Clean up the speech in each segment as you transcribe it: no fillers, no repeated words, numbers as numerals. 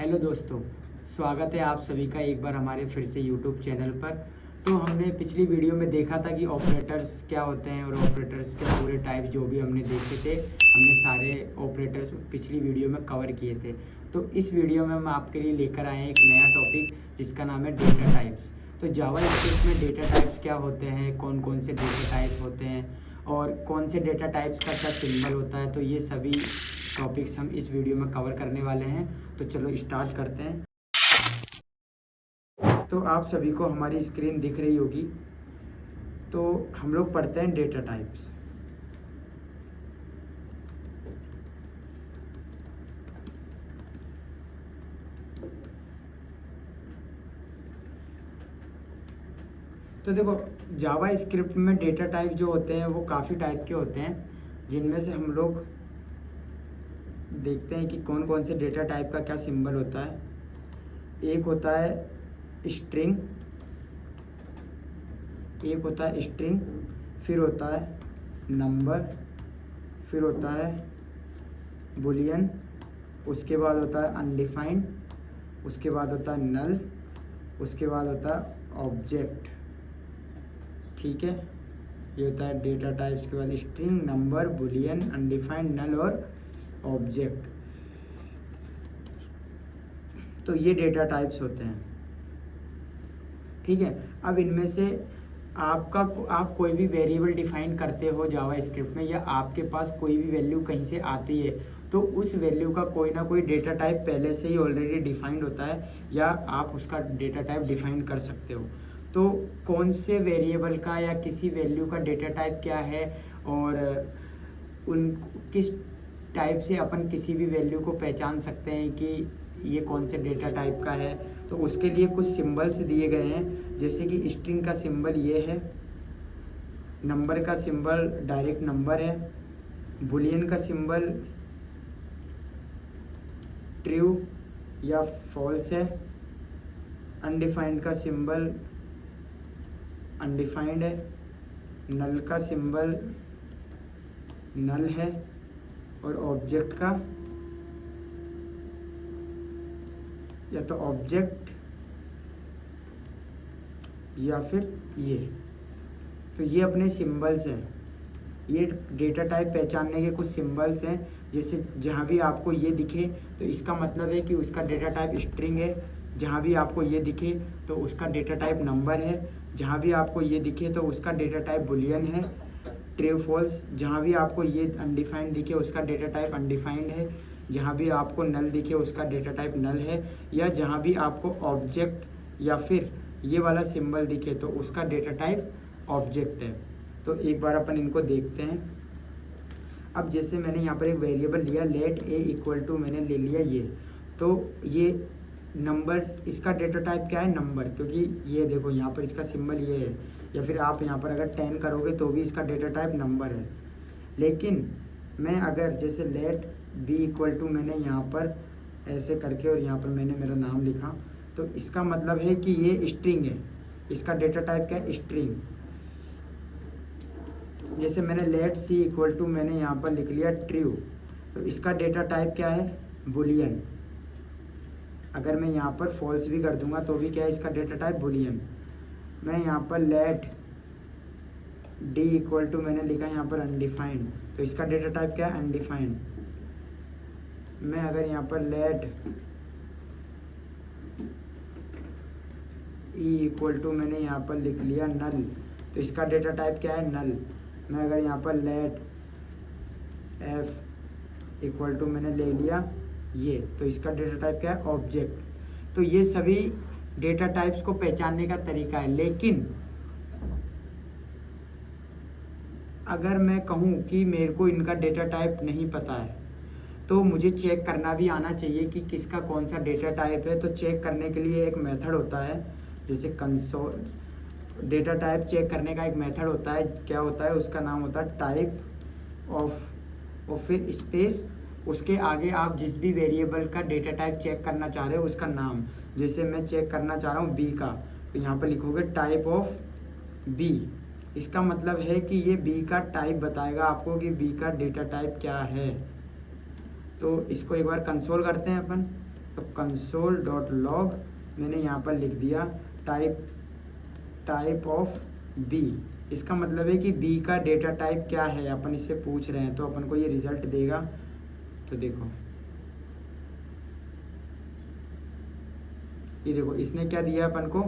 Hello दोस्तों, स्वागत है आप सभी का एक बार हमारे फिर से यूट्यूब चैनल पर। तो हमने पिछली वीडियो में देखा था कि ऑपरेटर्स क्या होते हैं और ऑपरेटर्स के पूरे टाइप जो भी हमने देखे थे, हमने सारे ऑपरेटर्स पिछली वीडियो में कवर किए थे। तो इस वीडियो में हम आपके लिए लेकर आए हैं एक नया टॉपिक जिसका नाम है डेटा टाइप्स। तो जावा स्क्रिप्ट में डेटा टाइप्स क्या होते हैं, कौन कौन से डेटा टाइप होते हैं और कौन से डेटा टाइप्स का क्या सिंबल होता है, तो ये सभी टॉपिक्स हम इस वीडियो में कवर करने वाले हैं। तो चलो स्टार्ट करते हैं। तो आप सभी को हमारी स्क्रीन दिख रही होगी। तो हम लोग पढ़ते हैं डेटा टाइप्स। तो देखो, जावा स्क्रिप्ट में डेटा टाइप जो होते हैं वो काफ़ी टाइप के होते हैं, जिनमें से हम लोग देखते हैं कि कौन कौन से डेटा टाइप का क्या सिंबल होता है। एक होता है स्ट्रिंग, फिर होता है नंबर, फिर होता है बुलियन, उसके बाद होता है अनडिफाइंड, उसके बाद होता है नल, उसके बाद होता है ऑब्जेक्ट। ठीक है, ये होता है डेटा टाइप्स के बाद स्ट्रिंग, नंबर, बुलियन, अनडिफाइंड, नल और ऑब्जेक्ट। तो ये डेटा टाइप्स होते हैं। ठीक है, अब इनमें से आप कोई भी वेरिएबल डिफाइन करते हो जावा स्क्रिप्ट में, या आपके पास कोई भी वैल्यू कहीं से आती है, तो उस वैल्यू का कोई ना कोई डेटा टाइप पहले से ही ऑलरेडी डिफाइंड होता है, या आप उसका डेटा टाइप डिफाइन कर सकते हो। तो कौन से वेरिएबल का या किसी वैल्यू का डेटा टाइप क्या है और उन किस टाइप से अपन किसी भी वैल्यू को पहचान सकते हैं कि ये कौन से डेटा टाइप का है, तो उसके लिए कुछ सिंबल्स दिए गए हैं। जैसे कि स्ट्रिंग का सिंबल ये है, नंबर का सिंबल डायरेक्ट नंबर है, बुलियन का सिंबल ट्रू या फॉल्स है, अनडिफाइंड का सिंबल अनडिफाइंड है, नल का सिंबल नल है, और ऑब्जेक्ट का या तो ऑब्जेक्ट या फिर ये। तो ये अपने सिंबल्स हैं, ये डेटा टाइप पहचानने के कुछ सिंबल्स हैं। जैसे जहाँ भी आपको ये दिखे तो इसका मतलब है कि उसका डेटा टाइप स्ट्रिंग है, जहाँ भी आपको ये दिखे तो उसका डेटा टाइप नंबर है, जहाँ भी आपको ये दिखे तो उसका डेटा टाइप बुलियन है, ट्रू फॉल्स। जहाँ भी आपको ये अनडिफाइंड दिखे उसका डेटा टाइप अनडिफाइंड है, जहाँ भी आपको नल दिखे उसका डेटा टाइप नल है, या जहाँ भी आपको ऑब्जेक्ट या फिर ये वाला सिंबल दिखे तो उसका डेटा टाइप ऑब्जेक्ट है। तो एक बार अपन इनको देखते हैं। अब जैसे मैंने यहाँ पर एक वेरिएबल लिया लेट ए इक्वल टू, मैंने ले लिया ये, तो ये नंबर, इसका डेटा टाइप क्या है नंबर, क्योंकि ये देखो यहाँ पर इसका सिंबल ये है। या फिर आप यहाँ पर अगर 10 करोगे तो भी इसका डेटा टाइप नंबर है। लेकिन मैं अगर जैसे लेट बी इक्वल टू, मैंने यहाँ पर ऐसे करके और यहाँ पर मैंने मेरा नाम लिखा, तो इसका मतलब है कि ये स्ट्रिंग है, इसका डेटा टाइप क्या है स्ट्रिंग। जैसे मैंने लेट सी इक्वल टू, मैंने यहाँ पर लिख लिया ट्रू, तो इसका डेटा टाइप क्या है बुलियन। अगर मैं यहाँ पर फॉल्स भी कर दूंगा तो भी क्या है इसका डेटा टाइप बुलियन। मैं यहाँ पर लेट डी इक्वल टू, मैंने लिखा यहाँ पर अनडिफाइंड, तो इसका डेटा टाइप क्या है अनडिफाइंड। मैं अगर यहाँ पर लेट ई इक्वल टू, मैंने यहाँ पर लिख लिया नल, तो इसका डेटा टाइप क्या है नल। मैं अगर यहाँ पर लेट एफ इक्वल टू, मैंने ले लिया ये, तो इसका डेटा टाइप क्या है ऑब्जेक्ट। तो ये सभी डेटा टाइप्स को पहचानने का तरीका है। लेकिन अगर मैं कहूँ कि मेरे को इनका डेटा टाइप नहीं पता है, तो मुझे चेक करना भी आना चाहिए कि किसका कौन सा डेटा टाइप है। तो चेक करने के लिए एक मेथड होता है, जैसे कंसोल, डेटा टाइप चेक करने का एक मेथड होता है। क्या होता है, उसका नाम होता है टाइप ऑफ, और फिर स्पेस, उसके आगे आप जिस भी वेरिएबल का डेटा टाइप चेक करना चाह रहे हो उसका नाम। जैसे मैं चेक करना चाह रहा हूँ बी का, तो यहाँ पर लिखोगे टाइप ऑफ बी। इसका मतलब है कि ये बी का टाइप बताएगा आपको कि बी का डेटा टाइप क्या है। तो इसको एक बार कंसोल करते हैं अपन। तो कंसोल डॉट लॉग मैंने यहाँ पर लिख दिया टाइप ऑफ बी। इसका मतलब है कि बी का डेटा टाइप क्या है, अपन इससे पूछ रहे हैं, तो अपन को ये रिजल्ट देगा। तो देखो ये देखो इसने क्या दिया अपन को,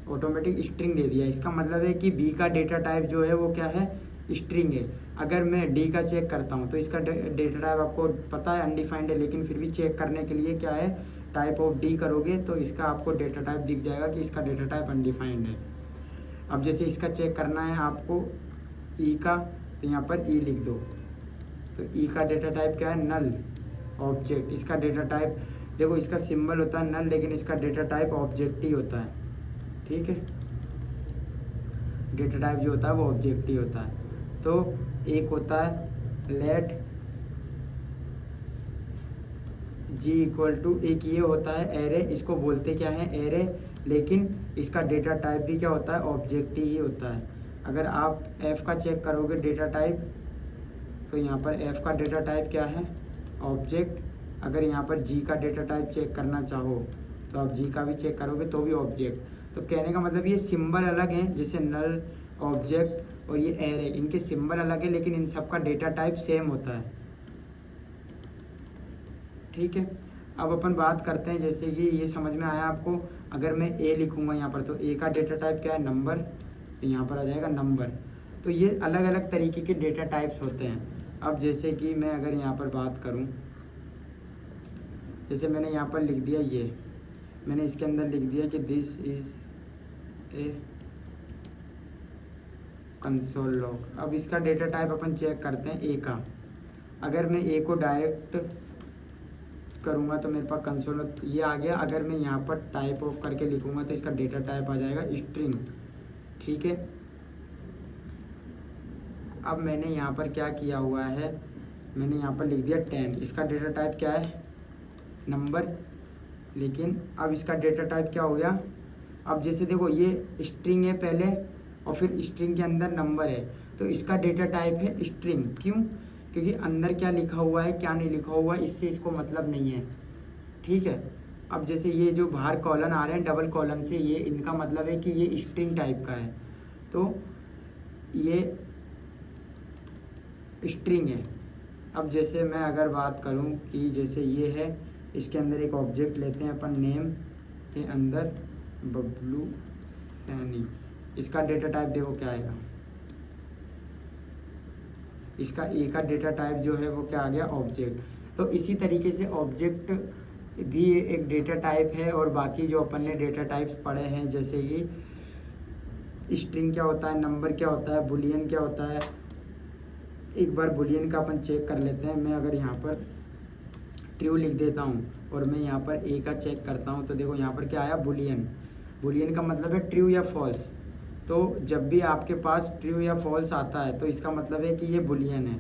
ऑटोमेटिक स्ट्रिंग दे दिया। इसका मतलब है कि बी का डेटा टाइप जो है वो क्या है, स्ट्रिंग है। अगर मैं डी का चेक करता हूँ तो इसका डेटा टाइप आपको पता है अनडिफाइंड है, लेकिन फिर भी चेक करने के लिए क्या है, टाइप ऑफ डी करोगे तो इसका आपको डेटा टाइप दिख जाएगा कि इसका डेटा टाइप अनडिफाइंड है। अब जैसे इसका चेक करना है आपको ई का, तो यहाँ पर ई लिख दो। तो ई का डेटा टाइप क्या है, नल ऑब्जेक्ट। इसका डेटा टाइप देखो, इसका सिंबल होता है नल, लेकिन इसका डेटा टाइप ऑब्जेक्ट ही होता है। ठीक है, डेटा टाइप जो होता है वो ऑब्जेक्ट ही होता है। तो एक होता है लेट जी इक्वल टू, एक ये होता है एरे, इसको बोलते क्या है, एरे, लेकिन इसका डेटा टाइप भी क्या होता है, ऑब्जेक्ट ही होता है। अगर आप एफ का चेक करोगे डेटा टाइप, तो यहाँ पर एफ का डेटा टाइप क्या है, ऑब्जेक्ट। अगर यहाँ पर जी का डेटा टाइप चेक करना चाहो तो आप जी का भी चेक करोगे तो भी ऑब्जेक्ट। तो कहने का मतलब ये सिंबल अलग हैं, जैसे नल, ऑब्जेक्ट और ये एरे, इनके सिंबल अलग है लेकिन इन सब का डेटा टाइप सेम होता है। ठीक है, अब अपन बात करते हैं, जैसे कि ये समझ में आया आपको। अगर मैं ए लिखूंगा यहाँ पर, तो ए का डेटा टाइप क्या है, नंबर, तो यहाँ पर आ जाएगा नंबर। तो ये अलग अलग तरीके के डेटा टाइप्स होते हैं। अब जैसे कि मैं अगर यहाँ पर बात करूँ, जैसे मैंने यहाँ पर लिख दिया, ये मैंने इसके अंदर लिख दिया कि this is a console log. अब इसका डेटा टाइप अपन चेक करते हैं ए का। अगर मैं ए को डायरेक्ट करूँगा तो मेरे पास कंसोल ये आ गया। अगर मैं यहाँ पर टाइप ऑफ करके लिखूँगा तो इसका डेटा टाइप आ जाएगा स्ट्रिंग। ठीक है, अब मैंने यहाँ पर क्या किया हुआ है, मैंने यहाँ पर लिख दिया 10। इसका डेटा टाइप क्या है, नंबर, लेकिन अब इसका डेटा टाइप क्या हो गया। अब जैसे देखो ये स्ट्रिंग है पहले और फिर स्ट्रिंग के अंदर नंबर है, तो इसका डेटा टाइप है स्ट्रिंग। क्यों, क्योंकि अंदर क्या लिखा हुआ है क्या नहीं लिखा हुआ है इससे इसको मतलब नहीं है। ठीक है, अब जैसे ये जो बाहर कॉलन आ रहे हैं डबल कॉलन से, ये इनका मतलब है कि ये स्ट्रिंग टाइप का है, तो ये स्ट्रिंग है। अब जैसे मैं अगर बात करूं कि जैसे ये है, इसके अंदर एक ऑब्जेक्ट लेते हैं अपन, नेम के अंदर बबलू सैनी। इसका डेटा टाइप देखो क्या आएगा, इसका ए का डेटा टाइप जो है वो क्या आ गया, ऑब्जेक्ट। तो इसी तरीके से ऑब्जेक्ट भी एक डेटा टाइप है। और बाकी जो अपन ने डेटा टाइप्स पढ़े हैं, जैसे कि स्ट्रिंग क्या होता है, नंबर क्या होता है, बुलियन क्या होता है। एक बार बुलियन का अपन चेक कर लेते हैं। मैं अगर यहाँ पर ट्रू लिख देता हूँ और मैं यहाँ पर ए का चेक करता हूँ, तो देखो यहाँ पर क्या आया, बुलियन। बुलियन का मतलब है ट्रू या फॉल्स। तो जब भी आपके पास ट्रू या फॉल्स आता है तो इसका मतलब है कि ये बुलियन है।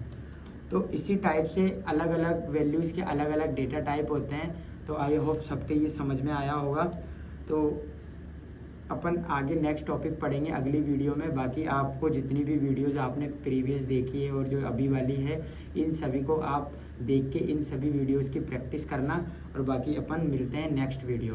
तो इसी टाइप से अलग अलग वैल्यूज़ के अलग अलग डेटा टाइप होते हैं। तो आई होप सबके ये समझ में आया होगा। तो अपन आगे नेक्स्ट टॉपिक पढ़ेंगे अगली वीडियो में। बाकी आपको जितनी भी वीडियोज़ आपने प्रीवियस देखी है और जो अभी वाली है, इन सभी को आप देख के इन सभी वीडियोज़ की प्रैक्टिस करना। और बाकी अपन मिलते हैं नेक्स्ट वीडियो में।